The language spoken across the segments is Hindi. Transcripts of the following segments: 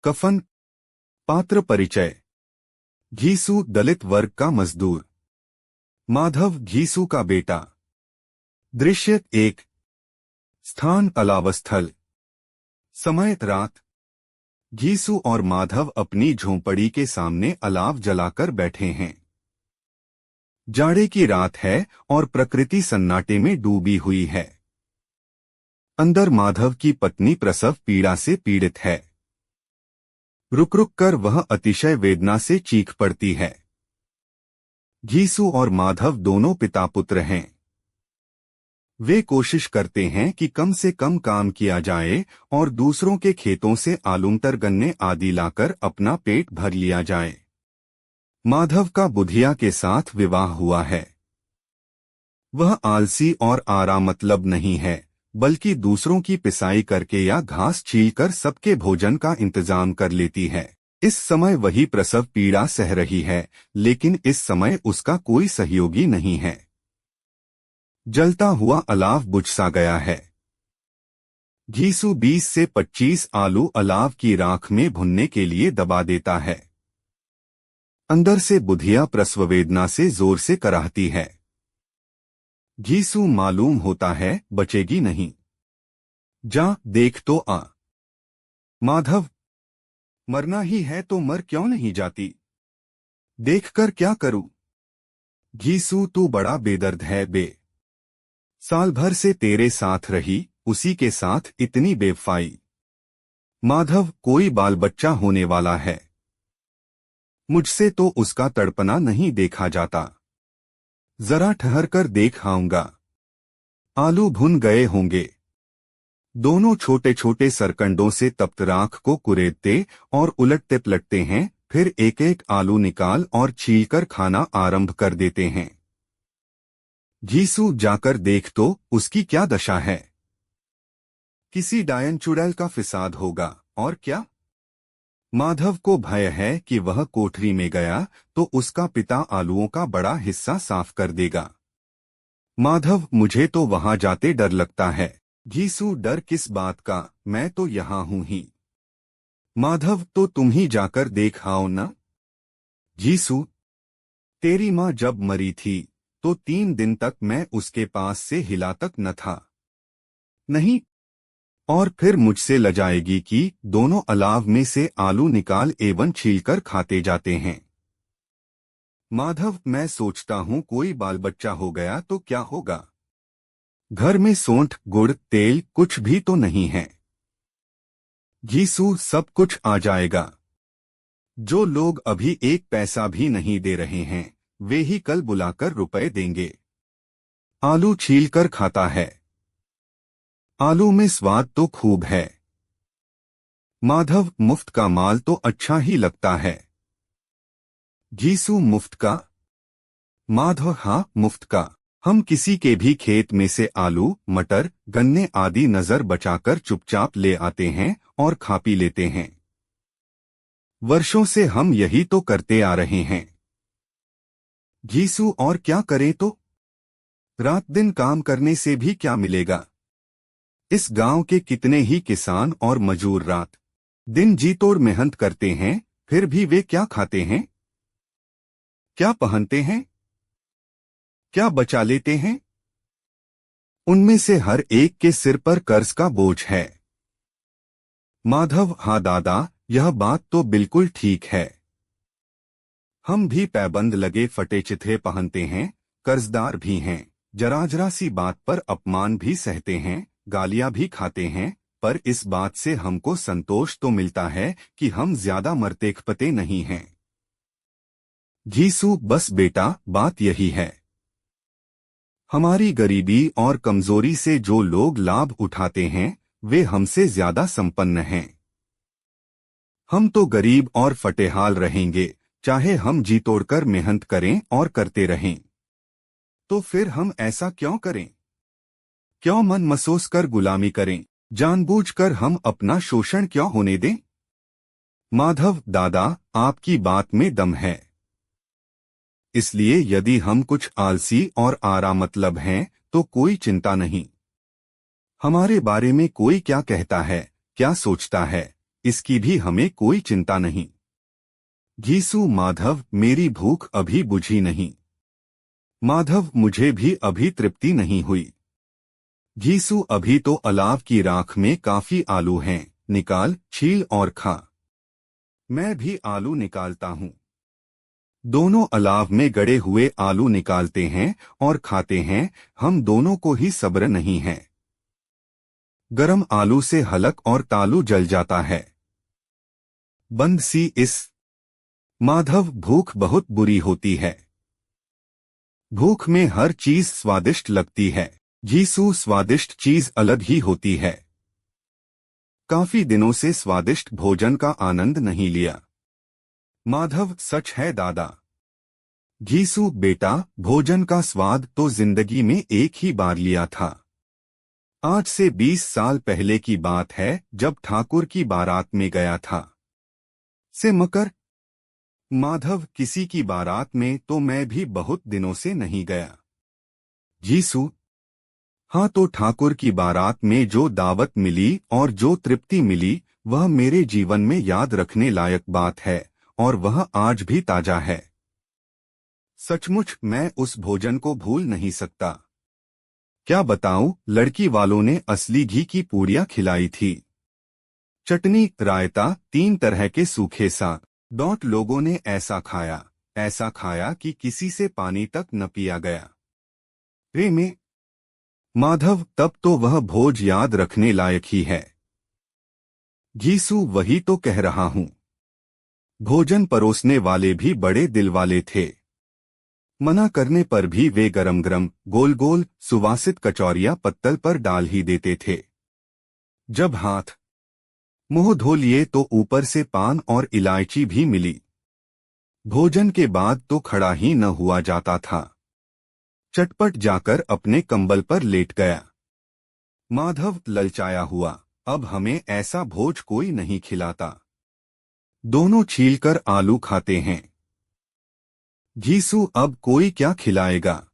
कफन। पात्र परिचय। घीसू दलित वर्ग का मजदूर। माधव घीसू का बेटा। दृश्य 1। स्थान अलावस्थल। समय रात। घीसू और माधव अपनी झोंपड़ी के सामने अलाव जलाकर बैठे हैं। जाड़े की रात है और प्रकृति सन्नाटे में डूबी हुई है। अंदर माधव की पत्नी प्रसव पीड़ा से पीड़ित है। रुक रुक कर वह अतिशय वेदना से चीख पड़ती है। घीसू और माधव दोनों पिता पुत्र हैं। वे कोशिश करते हैं कि कम से कम काम किया जाए और दूसरों के खेतों से आलूमटर गन्ने आदि लाकर अपना पेट भर लिया जाए। माधव का बुधिया के साथ विवाह हुआ है। वह आलसी और आराम मतलब नहीं है, बल्कि दूसरों की पिसाई करके या घास छीलकर सबके भोजन का इंतजाम कर लेती है। इस समय वही प्रसव पीड़ा सह रही है, लेकिन इस समय उसका कोई सहयोगी नहीं है। जलता हुआ अलाव बुझ सा गया है। घीसू 20 से 25 आलू अलाव की राख में भुनने के लिए दबा देता है। अंदर से बुधिया प्रसव वेदना से जोर से कराहती है। घीसू मालूम होता है बचेगी नहीं। जा देख तो आ। माधव, मरना ही है तो मर क्यों नहीं जाती? देखकर क्या करूं? घीसू तू बड़ा बेदर्द है बे। साल भर से तेरे साथ रही, उसी के साथ इतनी बेवफाई। माधव, कोई बाल बच्चा होने वाला है। मुझसे तो उसका तड़पना नहीं देखा जाता। जरा ठहर कर देख आऊंगा। आलू भुन गए होंगे। दोनों छोटे छोटे सरकंडों से तप्त राख को कुरेदते और उलटते पलटते हैं, फिर एक एक आलू निकाल और छीलकर खाना आरंभ कर देते हैं। घीसू, जाकर देख तो उसकी क्या दशा है। किसी डायन चुड़ैल का फिसाद होगा और क्या। माधव को भय है कि वह कोठरी में गया तो उसका पिता आलूओं का बड़ा हिस्सा साफ कर देगा। माधव, मुझे तो वहां जाते डर लगता है। घीसू, डर किस बात का, मैं तो यहां हूं ही। माधव, तो तुम ही जाकर देख आओ न। घीसू, तेरी मां जब मरी थी तो 3 दिन तक मैं उसके पास से हिला तक न था। नहीं, और फिर मुझसे लजाएगी कि दोनों अलाव में से आलू निकाल एवं छीलकर खाते जाते हैं। माधव, मैं सोचता हूं कोई बाल बच्चा हो गया तो क्या होगा। घर में सोंठ, गुड़, तेल कुछ भी तो नहीं है। घीसू, सब कुछ आ जाएगा। जो लोग अभी 1 पैसा भी नहीं दे रहे हैं, वे ही कल बुलाकर रुपए देंगे। आलू छीलकर खाता है। आलू में स्वाद तो खूब है। माधव, मुफ्त का माल तो अच्छा ही लगता है। घीसू, मुफ्त का? माधव, हाँ, मुफ्त का। हम किसी के भी खेत में से आलू, मटर, गन्ने आदि नजर बचाकर चुपचाप ले आते हैं और खा पी लेते हैं। वर्षों से हम यही तो करते आ रहे हैं। घीसू, और क्या करें तो? रात दिन काम करने से भी क्या मिलेगा। इस गांव के कितने ही किसान और मजूर रात दिन जी तोड़ मेहनत करते हैं, फिर भी वे क्या खाते हैं, क्या पहनते हैं, क्या बचा लेते हैं? उनमें से हर एक के सिर पर कर्ज का बोझ है। माधव, हाँ दादा, यह बात तो बिल्कुल ठीक है। हम भी पैबंद लगे फटे चिथड़े पहनते हैं, कर्जदार भी हैं, जरा जरा सी बात पर अपमान भी सहते हैं, गालियां भी खाते हैं, पर इस बात से हमको संतोष तो मिलता है कि हम ज्यादा मरतेखपते नहीं हैं। घीसू, बस बेटा, बात यही है। हमारी गरीबी और कमजोरी से जो लोग लाभ उठाते हैं, वे हमसे ज्यादा संपन्न हैं। हम तो गरीब और फटेहाल रहेंगे, चाहे हम जी तोड़कर मेहनत करें और करते रहें। तो फिर हम ऐसा क्यों करें? क्यों मन मसोस कर गुलामी करें? जानबूझकर हम अपना शोषण क्यों होने दें? माधव, दादा, आपकी बात में दम है। इसलिए यदि हम कुछ आलसी और आरामतलब हैं, तो कोई चिंता नहीं। हमारे बारे में कोई क्या कहता है, क्या सोचता है, इसकी भी हमें कोई चिंता नहीं। घीसू माधव, मेरी भूख अभी बुझी नहीं। माधव, मुझे भी अभी तृप्ति नहीं हुई। घीसू, अभी तो अलाव की राख में काफी आलू हैं, निकाल, छील और खा। मैं भी आलू निकालता हूँ। दोनों अलाव में गड़े हुए आलू निकालते हैं और खाते हैं। हम दोनों को ही सब्र नहीं है। गरम आलू से हलक और तालू जल जाता है। बंद सी इस। माधव, भूख बहुत बुरी होती है। भूख में हर चीज स्वादिष्ट लगती है। घीसू, स्वादिष्ट चीज अलग ही होती है। काफी दिनों से स्वादिष्ट भोजन का आनंद नहीं लिया। माधव, सच है दादा। घीसू, बेटा, भोजन का स्वाद तो जिंदगी में एक ही बार लिया था। आज से 20 साल पहले की बात है, जब ठाकुर की बारात में गया था। से मकर। माधव, किसी की बारात में तो मैं भी बहुत दिनों से नहीं गया। घीसू, हाँ, तो ठाकुर की बारात में जो दावत मिली और जो तृप्ति मिली, वह मेरे जीवन में याद रखने लायक बात है, और वह आज भी ताजा है। सचमुच मैं उस भोजन को भूल नहीं सकता। क्या बताऊं, लड़की वालों ने असली घी की पूड़ियां खिलाई थी। चटनी, रायता, 3 तरह के सूखे साग। लोगों ने ऐसा खाया कि किसी से पानी तक न पिया गया। रे में माधव, तब तो वह भोज याद रखने लायक ही है। घीसू, वही तो कह रहा हूं। भोजन परोसने वाले भी बड़े दिल वाले थे। मना करने पर भी वे गरम गरम गोल गोल सुवासित कचौरियां पत्तल पर डाल ही देते थे। जब हाथ मुंह धो लिए तो ऊपर से पान और इलायची भी मिली। भोजन के बाद तो खड़ा ही न हुआ जाता था। चटपट जाकर अपने कंबल पर लेट गया। माधव, ललचाया हुआ, अब हमें ऐसा भोज कोई नहीं खिलाता। दोनों छीलकर आलू खाते हैं। घीसू, अब कोई क्या खिलाएगा।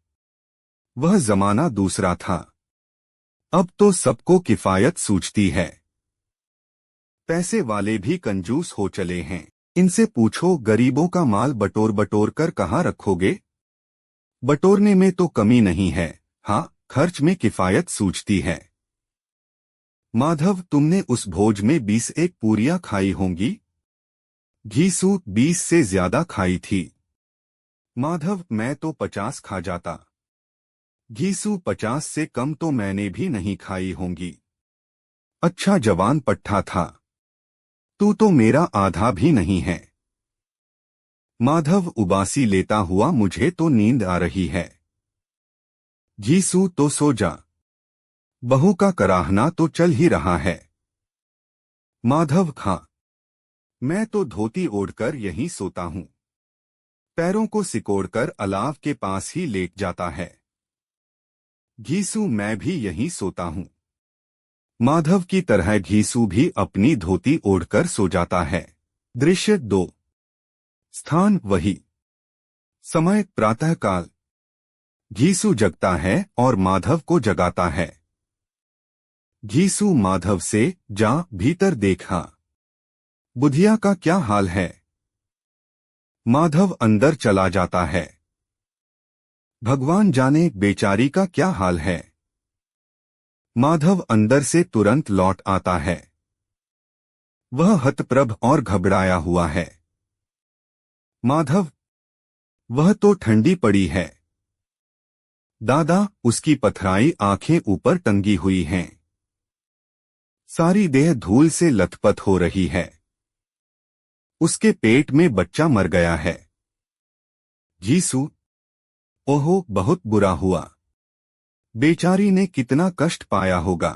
वह जमाना दूसरा था। अब तो सबको किफायत सूझती है। पैसे वाले भी कंजूस हो चले हैं। इनसे पूछो, गरीबों का माल बटोर बटोर कर कहाँ रखोगे। बटोरने में तो कमी नहीं है, हाँ, खर्च में किफायत सूझती है। माधव, तुमने उस भोज में 20 पूरियां खाई होंगी। घीसू, 20 से ज्यादा खाई थी। माधव, मैं तो 50 खा जाता। घीसू, 50 से कम तो मैंने भी नहीं खाई होंगी। अच्छा जवान पट्ठा था। तू तो मेरा आधा भी नहीं है। माधव, उबासी लेता हुआ, मुझे तो नींद आ रही है। घीसू, तो सो जा। बहू का कराहना तो चल ही रहा है। माधव, हाँ, मैं तो धोती ओढ़कर यहीं सोता हूँ। पैरों को सिकोड़कर अलाव के पास ही लेट जाता है। घीसू, मैं भी यहीं सोता हूँ। माधव की तरह घीसू भी अपनी धोती ओढ़कर सो जाता है। दृश्य 2। स्थान वही। समय प्रातःकाल। घीसू जगता है और माधव को जगाता है। घीसू माधव से, जा भीतर देखा। बुधिया का क्या हाल है। माधव अंदर चला जाता है। भगवान जाने बेचारी का क्या हाल है। माधव अंदर से तुरंत लौट आता है। वह हतप्रभ और घबराया हुआ है। माधव, वह तो ठंडी पड़ी है। दादा, उसकी पथराई आंखें ऊपर टंगी हुई हैं। सारी देह धूल से लथपथ हो रही है। उसके पेट में बच्चा मर गया है। घीसू, ओहो, बहुत बुरा हुआ। बेचारी ने कितना कष्ट पाया होगा।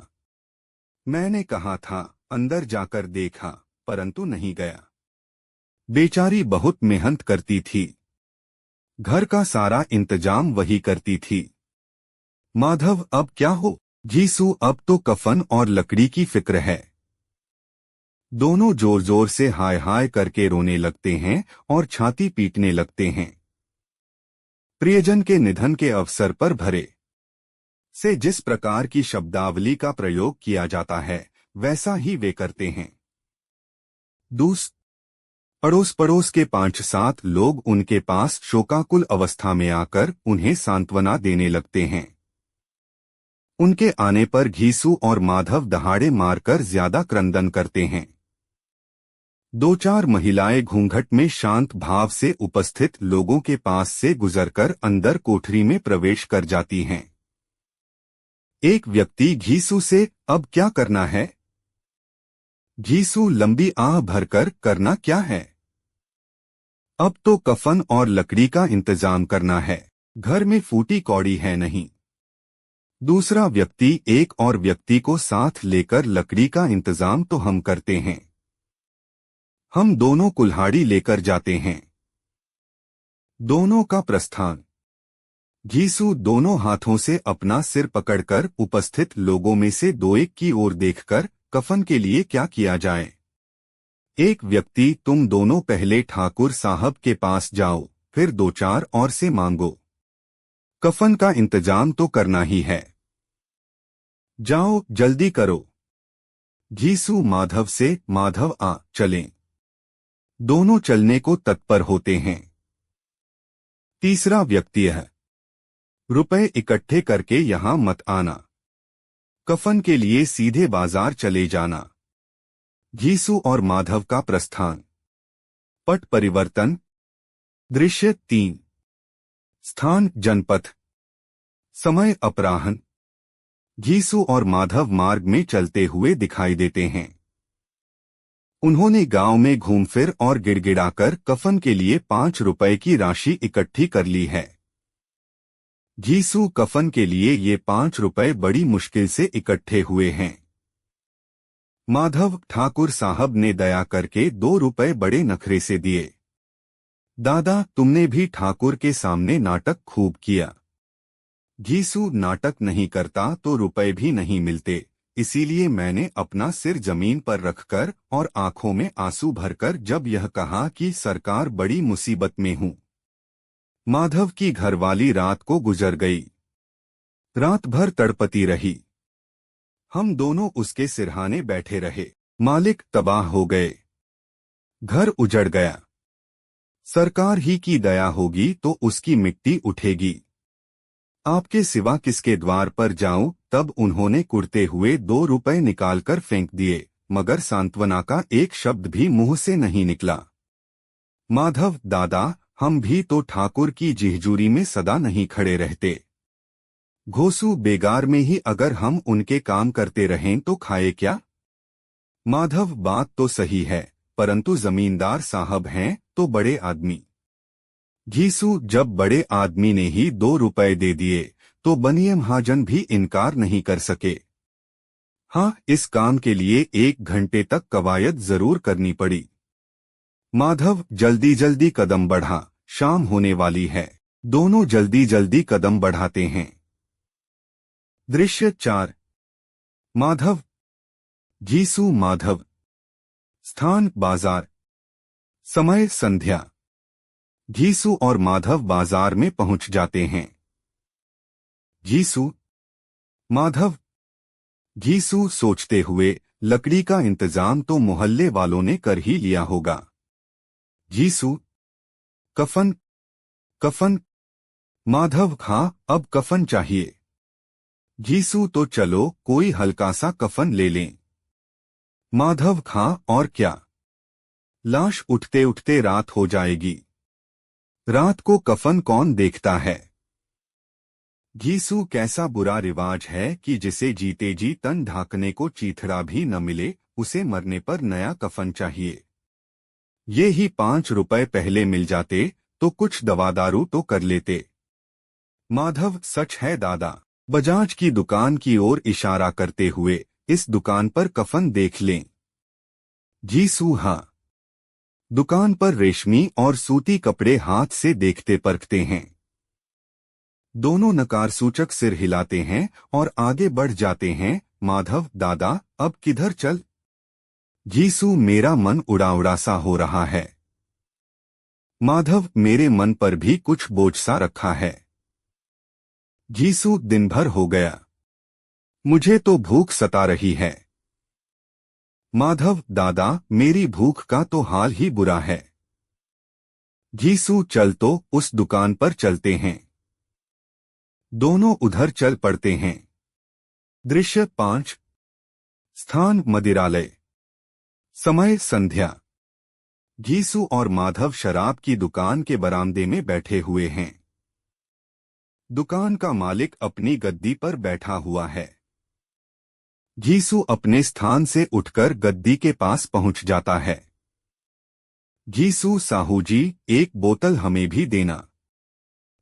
मैंने कहा था, अंदर जाकर देखा, परंतु नहीं गया। बेचारी बहुत मेहनत करती थी। घर का सारा इंतजाम वही करती थी। माधव, अब क्या हो। घीसू, अब तो कफन और लकड़ी की फिक्र है। दोनों जोर जोर से हाय हाय करके रोने लगते हैं और छाती पीटने लगते हैं। प्रियजन के निधन के अवसर पर भरे से जिस प्रकार की शब्दावली का प्रयोग किया जाता है, वैसा ही वे करते हैं। दूस अड़ोस पड़ोस के 5-7 लोग उनके पास शोकाकुल अवस्था में आकर उन्हें सांत्वना देने लगते हैं। उनके आने पर घीसू और माधव दहाड़े मारकर ज्यादा क्रंदन करते हैं। 2-4 महिलाएं घूंघट में शांत भाव से उपस्थित लोगों के पास से गुजरकर अंदर कोठरी में प्रवेश कर जाती हैं। एक व्यक्ति घीसू से, अब क्या करना है? घीसू लंबी आह भरकर, करना क्या है? अब तो कफन और लकड़ी का इंतजाम करना है, घर में फूटी कौड़ी है नहीं। दूसरा व्यक्ति, एक और व्यक्ति को साथ लेकर, लकड़ी का इंतजाम तो हम करते हैं, हम दोनों कुल्हाड़ी लेकर जाते हैं। दोनों का प्रस्थान। घीसू दोनों हाथों से अपना सिर पकड़कर उपस्थित लोगों में से दो एक की ओर देखकर, कफन के लिए क्या किया जाए? एक व्यक्ति, तुम दोनों पहले ठाकुर साहब के पास जाओ, फिर 2-4 और से मांगो, कफन का इंतजाम तो करना ही है, जाओ जल्दी करो। घीसू माधव से, माधव आ चलें। दोनों चलने को तत्पर होते हैं। तीसरा व्यक्ति है, रुपए इकट्ठे करके यहां मत आना, कफन के लिए सीधे बाजार चले जाना। घीसू और माधव का प्रस्थान। पट परिवर्तन। दृश्य 3। स्थान जनपथ। समय अपराह्न। घीसू और माधव मार्ग में चलते हुए दिखाई देते हैं। उन्होंने गांव में घूम फिर और गिड़गिड़ाकर कफन के लिए 5 रुपए की राशि इकट्ठी कर ली है। घीसू, कफन के लिए ये 5 रुपए बड़ी मुश्किल से इकट्ठे हुए हैं। माधव, ठाकुर साहब ने दया करके 2 रुपए बड़े नखरे से दिए। दादा, तुमने भी ठाकुर के सामने नाटक खूब किया। घीसू, नाटक नहीं करता तो रुपए भी नहीं मिलते, इसीलिए मैंने अपना सिर जमीन पर रखकर और आंखों में आंसू भरकर जब यह कहा कि सरकार बड़ी मुसीबत में हूं। माधव की घरवाली रात को गुजर गई। रात भर तड़पती रही। हम दोनों उसके सिरहाने बैठे रहे। मालिक तबाह हो गए, घर उजड़ गया। सरकार ही की दया होगी तो उसकी मिट्टी उठेगी। आपके सिवा किसके द्वार पर जाऊं? तब उन्होंने कुड़ते हुए 2 रुपए निकालकर फेंक दिए, मगर सांत्वना का एक शब्द भी मुंह से नहीं निकला। माधव, दादा, हम भी तो ठाकुर की जिहजूरी में सदा नहीं खड़े रहते। घोसू, बेगार में ही अगर हम उनके काम करते रहें तो खाए क्या? माधव, बात तो सही है, परंतु जमींदार साहब हैं तो बड़े आदमी। घीसू, जब बड़े आदमी ने ही 2 रुपए दे दिए तो बनिए महाजन भी इनकार नहीं कर सके। हाँ, इस काम के लिए 1 घंटे तक कवायद जरूर करनी पड़ी। माधव, जल्दी जल्दी कदम बढ़ा, शाम होने वाली है। दोनों जल्दी जल्दी कदम बढ़ाते हैं। दृश्य 4। माधव, घीसू, माधव। स्थान बाजार। समय संध्या। घीसू और माधव बाजार में पहुंच जाते हैं। घीसू, माधव। घीसू सोचते हुए, लकड़ी का इंतजाम तो मोहल्ले वालों ने कर ही लिया होगा। घीसू, कफन, कफन। माधव, हाँ, अब कफन चाहिए। घीसू, तो चलो कोई हल्का सा कफन ले लें। माधव, हाँ, और क्या, लाश उठते उठते रात हो जाएगी। रात को कफन कौन देखता है? घीसू, कैसा बुरा रिवाज है कि जिसे जीते जी तन ढांकने को चीथड़ा भी न मिले, उसे मरने पर नया कफन चाहिए। ये ही 5 रुपए पहले मिल जाते तो कुछ दवादारू तो कर लेते। माधव, सच है दादा। बजाज की दुकान की ओर इशारा करते हुए, इस दुकान पर कफन देख लें। घीसू, हाँ। दुकान पर रेशमी और सूती कपड़े हाथ से देखते परखते हैं। दोनों नकार सूचक सिर हिलाते हैं और आगे बढ़ जाते हैं। माधव, दादा, अब किधर चल? घीसू, मेरा मन उड़ा उड़ा सा हो रहा है। माधव, मेरे मन पर भी कुछ बोझ सा रखा है। घीसू, दिन भर हो गया, मुझे तो भूख सता रही है। माधव, दादा, मेरी भूख का तो हाल ही बुरा है। घीसू, चल तो उस दुकान पर चलते हैं। दोनों उधर चल पड़ते हैं। दृश्य 5। स्थान मदिरालय। समय संध्या। घीसू और माधव शराब की दुकान के बरामदे में बैठे हुए हैं। दुकान का मालिक अपनी गद्दी पर बैठा हुआ है। घीसू अपने स्थान से उठकर गद्दी के पास पहुंच जाता है। घीसू, साहू जी, एक बोतल हमें भी देना,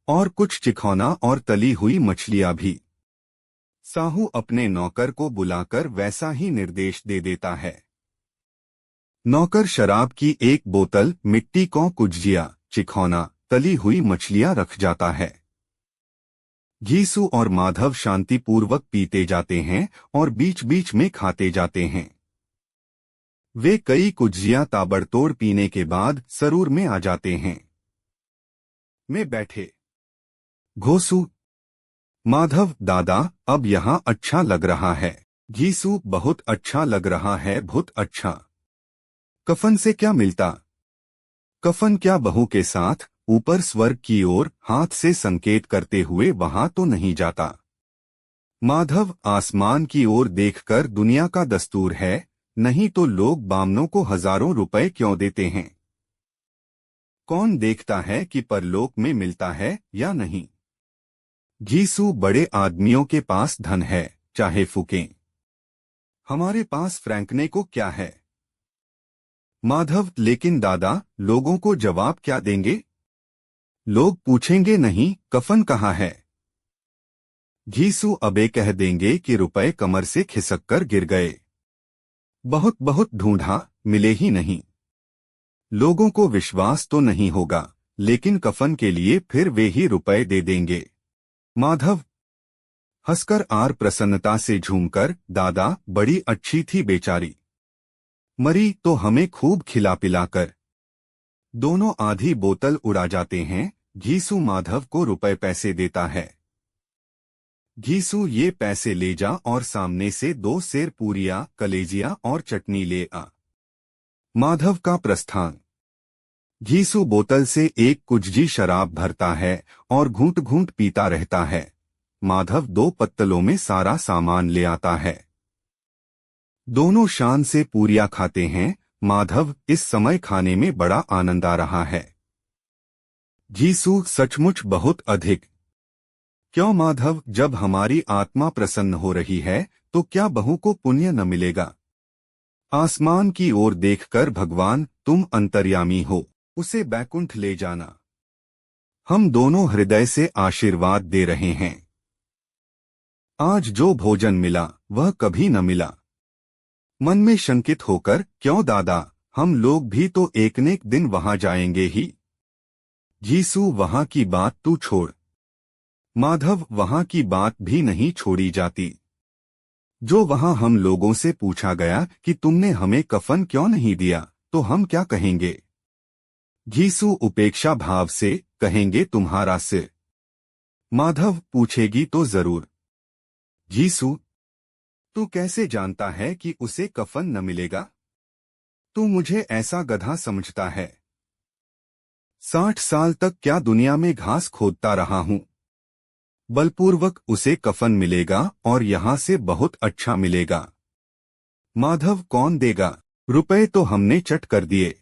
और कुछ चिखौना और तली हुई मछलियां भी। साहू अपने नौकर को बुलाकर वैसा ही निर्देश दे देता है। नौकर शराब की एक बोतल, मिट्टी को कुजिया, चिखौना, तली हुई मछलियां रख जाता है। घीसू और माधव शांतिपूर्वक पीते जाते हैं और बीच बीच में खाते जाते हैं। वे कई कुजिया ताबड़तोड़ पीने के बाद सरूर में आ जाते हैं। में बैठे। घोसू, माधव, दादा, अब यहाँ अच्छा लग रहा है। घीसू, बहुत अच्छा लग रहा है, बहुत अच्छा। कफन से क्या मिलता? कफन क्या बहू के साथ ऊपर स्वर्ग की ओर हाथ से संकेत करते हुए वहां तो नहीं जाता? माधव, आसमान की ओर देखकर दुनिया का दस्तूर है, नहीं तो लोग बामनों को हजारों रुपए क्यों देते हैं? कौन देखता है कि परलोक में मिलता है या नहीं? घीसू, बड़े आदमियों के पास धन है, चाहे फूकें। हमारे पास फ्रैंकने को क्या है? माधव, लेकिन दादा, लोगों को जवाब क्या देंगे? लोग पूछेंगे नहीं, कफन कहाँ है? घीसू, अबे कह देंगे कि रुपए कमर से खिसक कर गिर गए। बहुत बहुत ढूंढा, मिले ही नहीं। लोगों को विश्वास तो नहीं होगा, लेकिन कफन के लिए फिर वे ही रुपए दे देंगे। माधव हंसकर आर प्रसन्नता से झूमकर, दादा, बड़ी अच्छी थी बेचारी, मरी तो हमें खूब खिला पिलाकर। दोनों आधी बोतल उड़ा जाते हैं। घीसू माधव को रुपए पैसे देता है। घीसू, ये पैसे ले जा और सामने से 2 सेर पूरियां, कलेजिया और चटनी ले आ। माधव का प्रस्थान। घीसू बोतल से एक कुज्जी शराब भरता है और घूंट घूंट पीता रहता है। माधव 2 पत्तलों में सारा सामान ले आता है। दोनों शान से पूरियां खाते हैं। माधव, इस समय खाने में बड़ा आनंद आ रहा है। घीसू, सचमुच बहुत अधिक। क्यों माधव, जब हमारी आत्मा प्रसन्न हो रही है तो क्या बहू को पुण्य न मिलेगा? आसमान की ओर देखकर, भगवान, तुम अंतर्यामी हो, उसे बैकुंठ ले जाना। हम दोनों हृदय से आशीर्वाद दे रहे हैं। आज जो भोजन मिला वह कभी न मिला। मन में शंकित होकर, क्यों दादा, हम लोग भी तो एक न एक दिन वहां जाएंगे ही। घीसू, वहां की बात तू छोड़। माधव, वहां की बात भी नहीं छोड़ी जाती। जो वहां हम लोगों से पूछा गया कि तुमने हमें कफन क्यों नहीं दिया, तो हम क्या कहेंगे? घीसू उपेक्षा भाव से, कहेंगे तुम्हारा सिर। माधव, पूछेगी तो जरूर। घीसू, तू कैसे जानता है कि उसे कफन न मिलेगा? तू मुझे ऐसा गधा समझता है? 60 साल तक क्या दुनिया में घास खोदता रहा हूं। बलपूर्वक उसे कफन मिलेगा और यहां से बहुत अच्छा मिलेगा। माधव, कौन देगा? रुपए तो हमने चट कर दिए।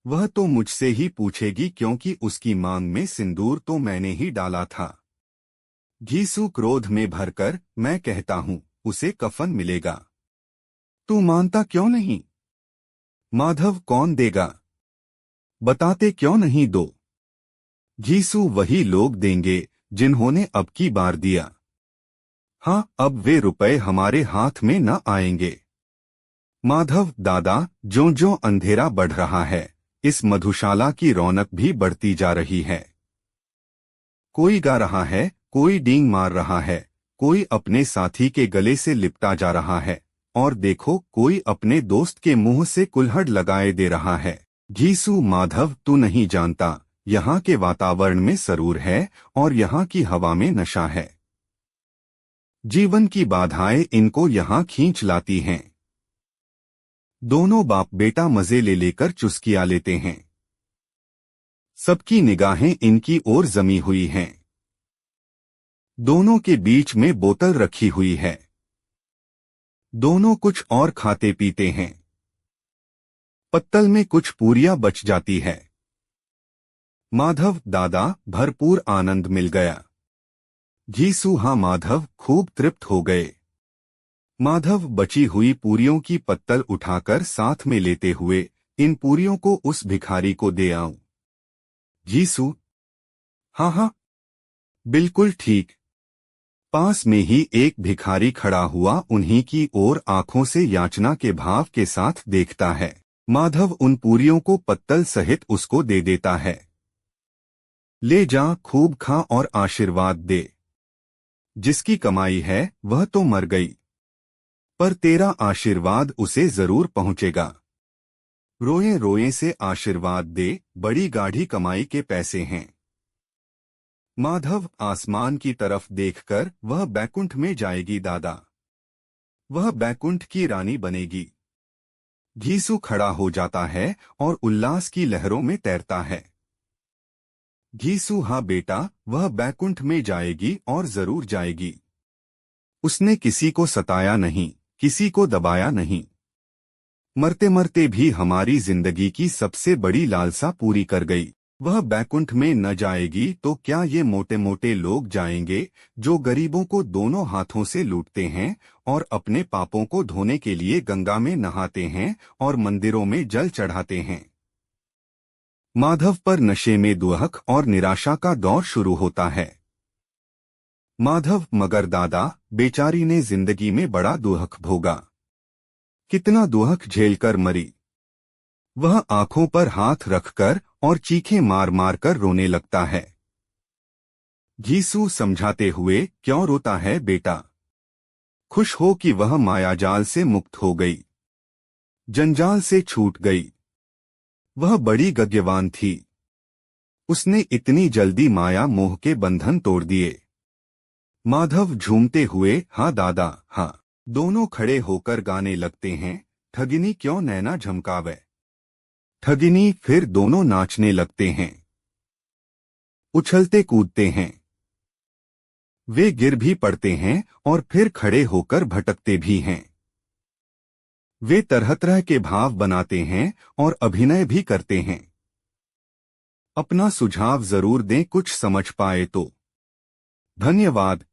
वह तो मुझसे ही पूछेगी, क्योंकि उसकी मांग में सिंदूर तो मैंने ही डाला था। घीसू क्रोध में भरकर, मैं कहता हूं उसे कफन मिलेगा। तू मानता क्यों नहीं? माधव, कौन देगा? बताते क्यों नहीं दो? घीसू, वही लोग देंगे जिन्होंने अब की बार दिया। हाँ, अब वे रुपए हमारे हाथ में न आएंगे। माधव, दादा, ज्यों-ज्यों अंधेरा बढ़ रहा है, इस मधुशाला की रौनक भी बढ़ती जा रही है। कोई गा रहा है, कोई डींग मार रहा है, कोई अपने साथी के गले से लिपटा जा रहा है, और देखो, कोई अपने दोस्त के मुंह से कुल्हड़ लगाए दे रहा है। घीसू, माधव, तू नहीं जानता, यहाँ के वातावरण में सरूर है और यहाँ की हवा में नशा है। जीवन की बाधाएं इनको यहाँ खींच लाती हैं। दोनों बाप बेटा मजे ले लेकर चुस्कियां लेते हैं। सबकी निगाहें इनकी ओर जमी हुई हैं। दोनों के बीच में बोतल रखी हुई है। दोनों कुछ और खाते पीते हैं। पत्तल में कुछ पूरियां बच जाती है। माधव दादा, भरपूर आनंद मिल गया। घीसू हाँ माधव खूब तृप्त हो गए। माधव बची हुई पूरियों की पत्तल उठाकर साथ में लेते हुए, इन पूरियों को उस भिखारी को दे आऊं। घीसू, हाँ हाँ, बिल्कुल ठीक। पास में ही एक भिखारी खड़ा हुआ उन्हीं की ओर आंखों से याचना के भाव के साथ देखता है। माधव उन पूरियों को पत्तल सहित उसको दे देता है। ले जा, खूब खा और आशीर्वाद दे। जिसकी कमाई है वह तो मर गई, पर तेरा आशीर्वाद उसे जरूर पहुंचेगा। रोए रोए से आशीर्वाद दे, बड़ी गाढ़ी कमाई के पैसे हैं। माधव आसमान की तरफ देखकर, वह बैकुंठ में जाएगी दादा, वह बैकुंठ की रानी बनेगी। घीसू खड़ा हो जाता है और उल्लास की लहरों में तैरता है। घीसू हाँ बेटा, वह बैकुंठ में जाएगी और जरूर जाएगी। उसने किसी को सताया नहीं, किसी को दबाया नहीं। मरते मरते भी हमारी जिंदगी की सबसे बड़ी लालसा पूरी कर गई। वह बैकुंठ में न जाएगी तो क्या ये मोटे मोटे लोग जाएंगे, जो गरीबों को दोनों हाथों से लूटते हैं और अपने पापों को धोने के लिए गंगा में नहाते हैं और मंदिरों में जल चढ़ाते हैं। माधव पर नशे में दुहक और निराशा का दौर शुरू होता है। माधव, मगर दादा, बेचारी ने जिंदगी में बड़ा दुहक भोगा। कितना दुहक झेलकर मरी। वह आंखों पर हाथ रखकर और चीखें मार मार कर रोने लगता है। घीसू समझाते हुए, क्यों रोता है बेटा? खुश हो कि वह मायाजाल से मुक्त हो गई, जंजाल से छूट गई। वह बड़ी गद्यवान थी। उसने इतनी जल्दी माया मोह के बंधन तोड़ दिए। माधव झूमते हुए, हाँ दादा हाँ। दोनों खड़े होकर गाने लगते हैं, ठगिनी क्यों नैना झमकावे। ठगिनी। फिर दोनों नाचने लगते हैं, उछलते कूदते हैं। वे गिर भी पड़ते हैं और फिर खड़े होकर भटकते भी हैं। वे तरह तरह के भाव बनाते हैं और अभिनय भी करते हैं। अपना सुझाव जरूर दें कुछ समझ पाए तो। धन्यवाद।